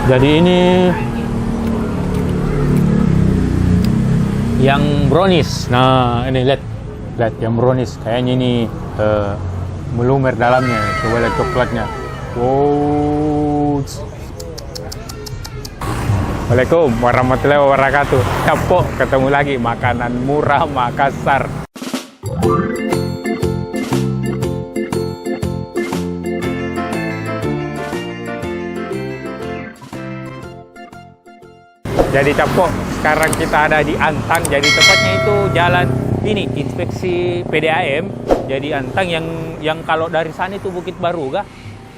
Jadi ini yang brownies. Nah, ini lihat yang brownies. Kayaknya ini melumer dalamnya. Coba lihat coklatnya. Wow. Assalamualaikum warahmatullahi wabarakatuh. Capok, ketemu lagi makanan murah Makassar. Jadi Capok, sekarang kita ada di Antang. Jadi tepatnya itu jalan ini inspeksi PDAM. Jadi Antang yang kalau dari sana itu Bukit Baru kah?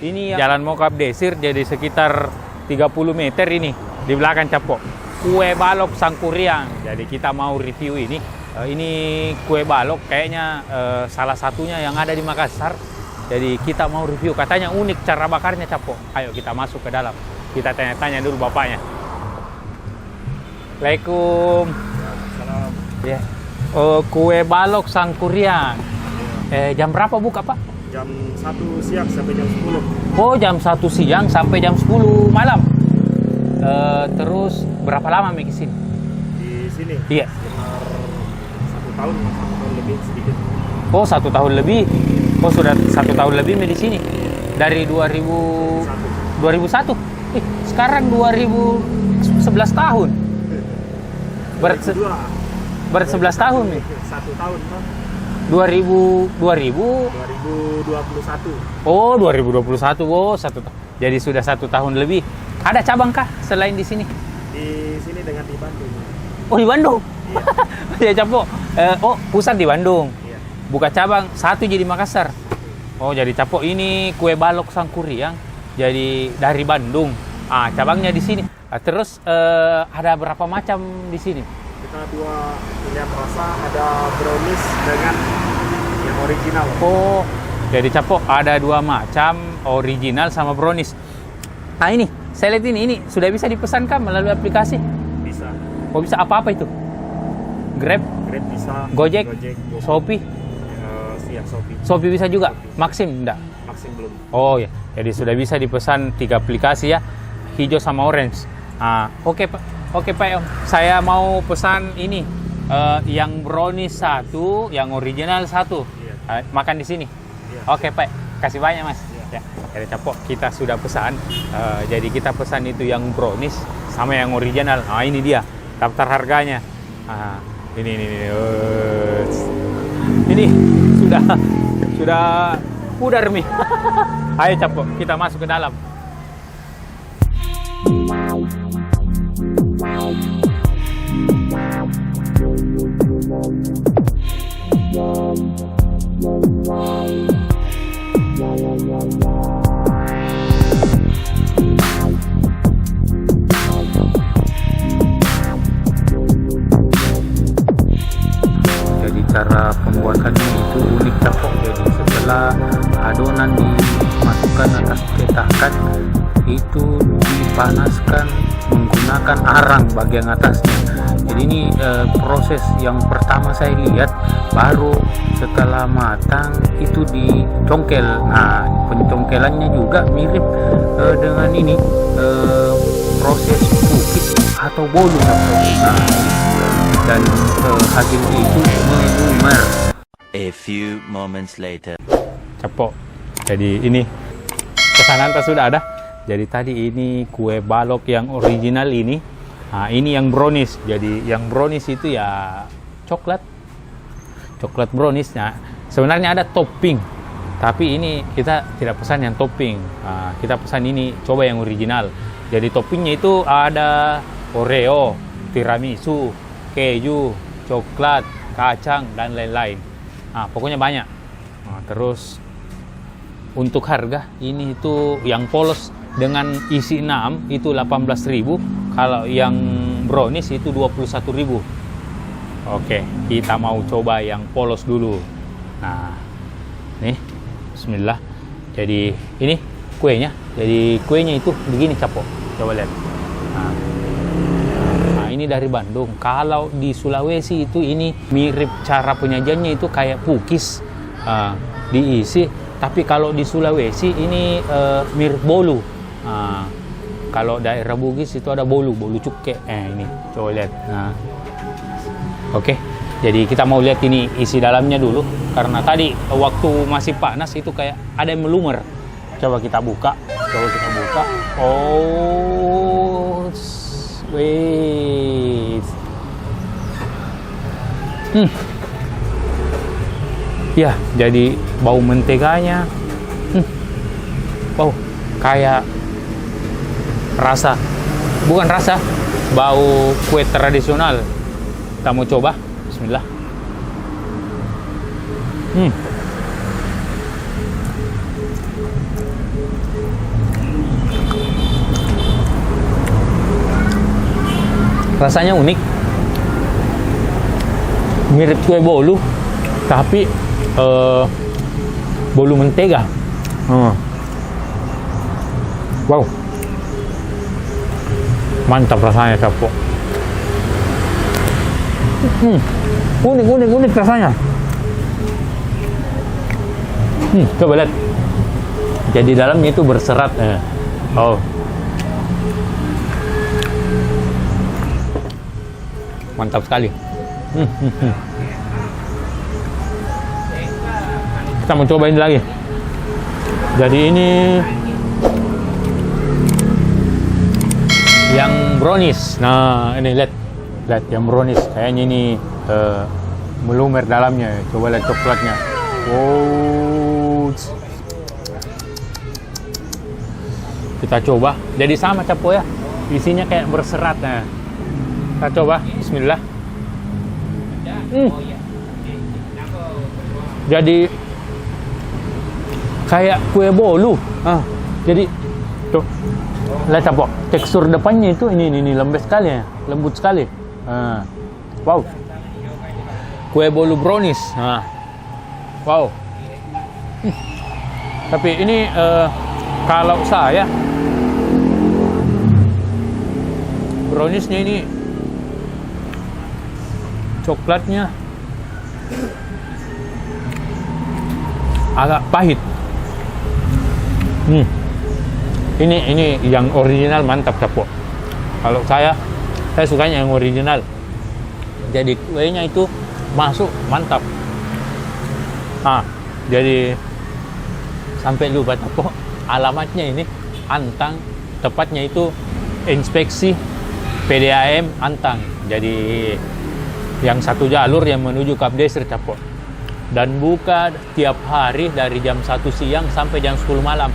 Ini jalan Mokab Desir, jadi sekitar 30 meter ini di belakang Capok. Kue balok Sangkuriang. Jadi kita mau review ini. Ini kue balok kayaknya salah satunya yang ada di Makassar. Jadi kita mau review. Katanya unik cara bakarnya Capok. Ayo kita masuk ke dalam. Kita tanya-tanya dulu bapaknya. Assalamualaikum. Salam. Ya. Kue balok Sangkuriang. Jam berapa buka, Pak? Jam 1 siang sampai jam 10. Oh, jam 1 siang sampai jam 10 malam. Terus berapa lama Mek kesini? Di sini? Iya. Sekitar 1 tahun lebih sedikit. Oh, 1 tahun lebih. Oh, sudah 1 tahun lebih Mek di sini. Dari 2001. Sekarang 2011 tahun. Berat 11 tahun nih. 1 tahun, Pak. 2021. Oh, 2021. Oh, 1 tahun. Jadi sudah 1 tahun lebih. Ada cabang kah selain di sini? Di sini dengan di Bandung. Oh, di Bandung. Iya. Ya, Capok. Pusat di Bandung. Iya. Buka cabang 1 jadi Makassar. Oh, jadi Capok ini kue balok Sangkuriang. Jadi dari Bandung. Cabangnya di sini. Terus ada berapa macam di sini? Kita 2 pilihan rasa, ada brownies dengan yang original. Oh, jadi Capok ada 2 macam, original sama brownies. Ini, saya lihat ini sudah bisa dipesankan melalui aplikasi? Bisa. Oh, bisa apa-apa itu? Grab, bisa. Gojek, Shopee? Iya, Shopee. Shopee bisa juga? Maxim enggak? Maxim belum. Oh ya, jadi sudah bisa dipesan 3 aplikasi ya, hijau sama orange. Oke Pak, Om. Saya mau pesan ini, yang brownies 1, yang original 1. Iya. Makan di sini. Iya. Oke Pak, kasih banyak Mas. Iya. Ya, jadi Capok kita sudah pesan. Jadi kita pesan itu yang brownies sama yang original. Ini dia daftar harganya. Ini sudah pudar nih. Ayo Capok, kita masuk ke dalam. Jadi cara pembuatannya itu unik Capok. Jadi setelah adonan dimasukkan atas cetakan, itu dipanaskan menggunakan arang bagian atasnya. Jadi ini proses yang pertama saya lihat. Baru setelah matang itu dicongkel. Pencongkelannya juga mirip dengan ini proses bukit atau bolu. Dan hasilnya itu melumer. A few moments later. Capok. Jadi ini pesanan sudah ada. Jadi tadi ini kue balok yang original ini. Ini yang brownies. Jadi yang brownies itu ya coklat browniesnya. Sebenarnya ada topping, tapi ini kita tidak pesan yang topping. Kita pesan ini, coba yang original. Jadi toppingnya itu ada Oreo, tiramisu, keju, coklat, kacang, dan lain-lain. Pokoknya banyak. Terus untuk harga ini itu yang polos dengan isi 6 itu 18.000. Kalau yang brownies itu 21.000. Oke, kita mau coba yang polos dulu. Nih, bismillah. Jadi ini kuenya. Jadi kuenya itu begini Capok. Coba lihat. Ini dari Bandung. Kalau di Sulawesi itu ini mirip cara penyajiannya itu kayak pukis, diisi. Tapi kalau di Sulawesi ini mirip bolu. Kalau daerah Bugis itu ada bolu cuke. Ini coba lihat. Nah, oke. Jadi kita mau lihat ini isi dalamnya dulu. Karena tadi waktu masih panas itu kayak ada yang melumer. Coba kita buka. Oh, wait. Ya, jadi bau menteganya. Wow, kayak bukan rasa, bau kue tradisional. Kita mau coba. Bismillah. Rasanya unik, mirip kue bolu, tapi bolu mentega. Wow, mantap rasanya, Capo. Unik rasanya. Coba lihat. Jadi dalamnya itu berserat. Oh. Mantap sekali. Kita mau cobain lagi. Jadi ini yang brownies. Nah, ini lihat yang brownies. Kayaknya ini melumer dalamnya. Coba lihat coklatnya. Wow. Kita coba. Jadi sama, Capo, ya. Isinya kayak berserat. Nah, kita coba. Bismillah. Jadi kayak kue bolu. Jadi tuh, lihat, Capo. Tekstur depannya itu ini lembut sekali ya, lembut sekali. Wow. Kue bolu brownies. Wow. Tapi ini kalau saya browniesnya ini coklatnya agak pahit. Ini yang original mantap, Capo. Kalau saya sukanya yang original. Jadi kuenya itu masuk mantap. Jadi sampai lupa, Capo, alamatnya ini Antang, tepatnya itu inspeksi PDAM Antang. Jadi yang satu jalur yang menuju Kapdesir, Capo. Dan buka tiap hari dari jam 1 siang sampai jam 10 malam.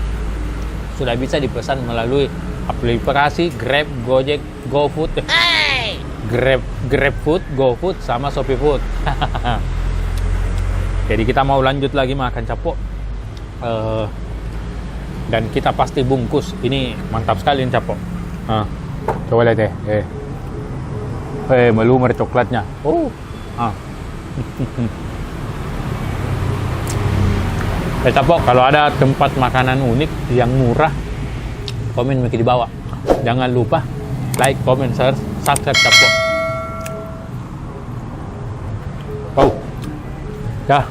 Sudah bisa dipesan melalui aplikasi Grab, Gojek, GoFood. GrabFood, GoFood, sama ShopeeFood. Jadi kita mau lanjut lagi makan, Capo. Dan kita pasti bungkus. Ini mantap sekali, Capo. Coba lihat deh. Melumer coklatnya. Capo, kalau ada tempat makanan unik yang murah, komen di bawah. Jangan lupa like, comment, share, subscribe, Capo. Wow. Dah.